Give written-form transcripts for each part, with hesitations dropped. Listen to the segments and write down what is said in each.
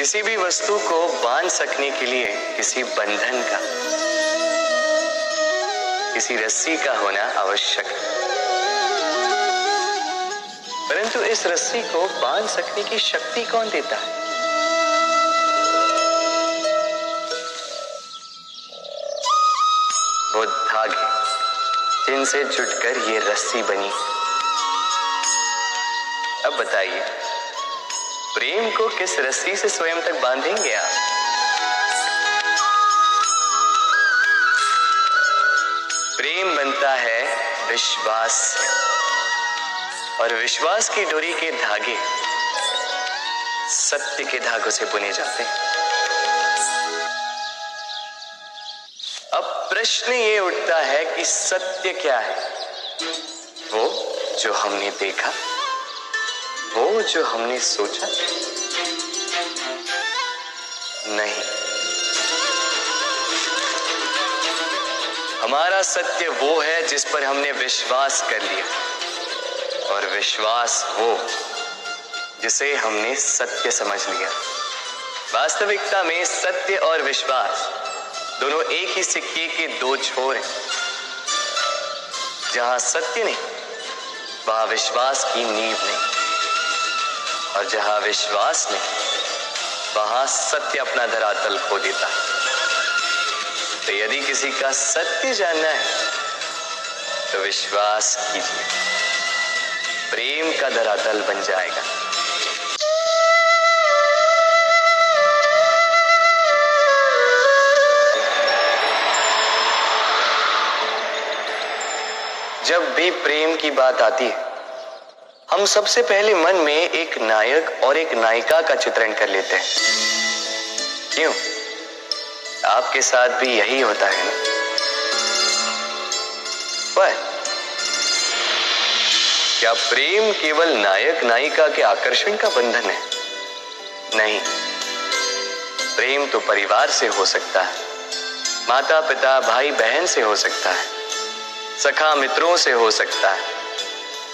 किसी भी वस्तु को बांध सकने के लिए किसी बंधन का, किसी रस्सी का होना आवश्यक है। परंतु इस रस्सी को बांध सकने की शक्ति कौन देता है? वो धागे जिनसे जुटकर ये रस्सी बनी। अब बताइए, प्रेम को किस रस्सी से स्वयं तक बांधेंगे आप? प्रेम बनता है विश्वास से, और विश्वास की डोरी के धागे सत्य के धागों से बुने जाते हैं। अब प्रश्न ये उठता है कि सत्य क्या है? वो जो हमने देखा, वो जो हमने सोचा? नहीं, हमारा सत्य वो है जिस पर हमने विश्वास कर लिया, और विश्वास वो जिसे हमने सत्य समझ लिया। वास्तविकता में सत्य और विश्वास दोनों एक ही सिक्के के दो छोर हैं। जहां सत्य नहीं, वहां विश्वास की नींव नहीं, और जहां विश्वास नहीं, वहां सत्य अपना धरातल खो देता है। तो यदि किसी का सत्य जानना है तो विश्वास कीजिए, प्रेम का धरातल बन जाएगा। जब भी प्रेम की बात आती है, हम सबसे पहले मन में एक नायक और एक नायिका का चित्रण कर लेते हैं। क्यों? आपके साथ भी यही होता है ना? पर क्या प्रेम केवल नायक नायिका के आकर्षण का बंधन है? नहीं, प्रेम तो परिवार से हो सकता है, माता पिता भाई बहन से हो सकता है, सखा मित्रों से हो सकता है,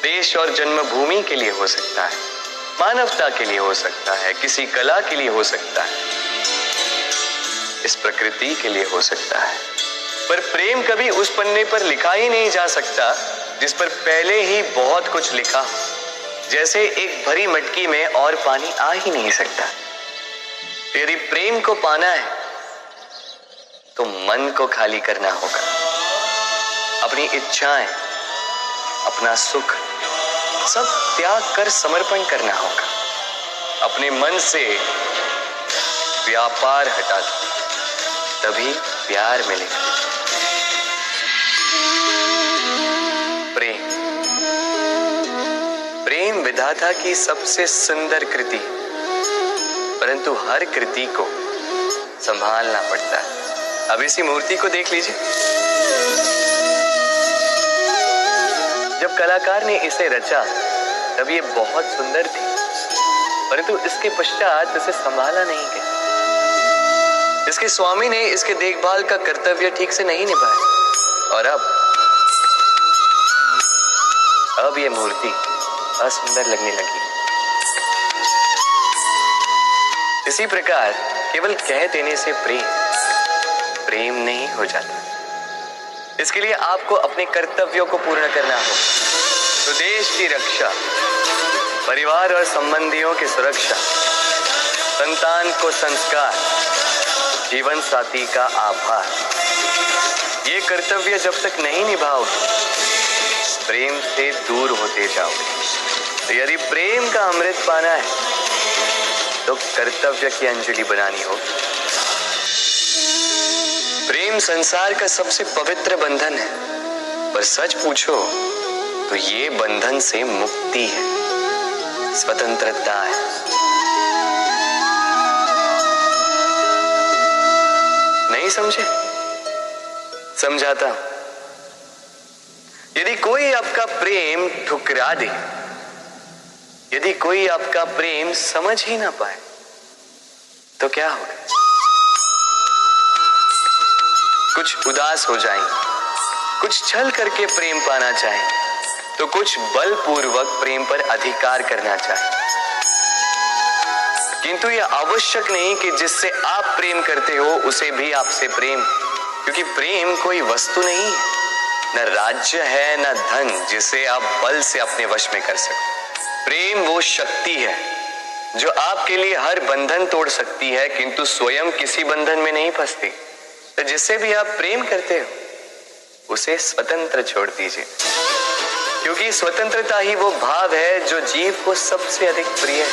देश और जन्मभूमि के लिए हो सकता है, मानवता के लिए हो सकता है, किसी कला के लिए हो सकता है, इस प्रकृति के लिए हो सकता है। पर प्रेम कभी उस पन्ने पर लिखा ही नहीं जा सकता जिस पर पहले ही बहुत कुछ लिखा। जैसे एक भरी मटकी में और पानी आ ही नहीं सकता। यदि प्रेम को पाना है तो मन को खाली करना होगा। अपनी इच्छाएं, अपना सुख सब त्याग कर समर्पण करना होगा। अपने मन से व्यापार हटा दो, तभी प्यार मिलेगा। प्रेम विधाता की सबसे सुंदर कृति, परंतु हर कृति को संभालना पड़ता है। अब इसी मूर्ति को देख लीजिए। जब कलाकार ने इसे रचा तब ये बहुत सुंदर थी, परंतु इसके पश्चात इसे संभाला नहीं गया। इसके स्वामी ने इसके देखभाल का कर्तव्य ठीक से नहीं निभाया, और अब ये मूर्ति असुंदर लगने लगी। इसी प्रकार केवल कह देने से प्रेम नहीं हो जाता। इसके लिए आपको अपने कर्तव्यों को पूर्ण करना हो। तो देश की रक्षा, परिवार और संबंधियों की सुरक्षा, संतान को संस्कार, जीवन साथी का आभार, ये कर्तव्य जब तक नहीं निभाओगे, प्रेम से दूर होते जाओगे। तो यदि प्रेम का अमृत पाना है तो कर्तव्य की अंजलि बनानी होगी। प्रेम संसार का सबसे पवित्र बंधन है, पर सच पूछो तो ये बंधन से मुक्ति है, स्वतंत्रता है। नहीं समझे? समझाता हूं। यदि कोई आपका प्रेम ठुकरा दे, यदि कोई आपका प्रेम समझ ही ना पाए, तो क्या होगा? कुछ उदास हो जाएंगे, कुछ छल करके प्रेम पाना चाहेंगे, तो कुछ बलपूर्वक प्रेम पर अधिकार करना चाहेंगे। किंतु यह आवश्यक नहीं कि जिससे आप प्रेम करते हो उसे भी आपसे प्रेम, क्योंकि प्रेम कोई वस्तु नहीं है, न राज्य है न धन जिसे आप बल से अपने वश में कर सकते। प्रेम वो शक्ति है जो आपके लिए हर बंधन तोड़ सकती है, किंतु स्वयं किसी बंधन में नहीं फंसती। तो जिससे भी आप प्रेम करते हो उसे स्वतंत्र छोड़ दीजिए, क्योंकि स्वतंत्रता ही वो भाव है जो जीव को सबसे अधिक प्रिय है।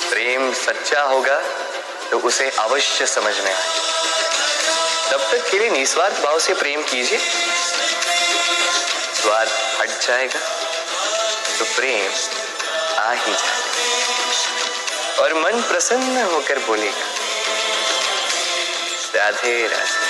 प्रेम सच्चा होगा तो उसे अवश्य समझ में आए। तब तक के लिए निस्वार्थ भाव से प्रेम कीजिए, स्वार्थ हट जाएगा तो प्रेम आ ही जाएगा और मन प्रसन्न होकर बोलेगा राधे राधे।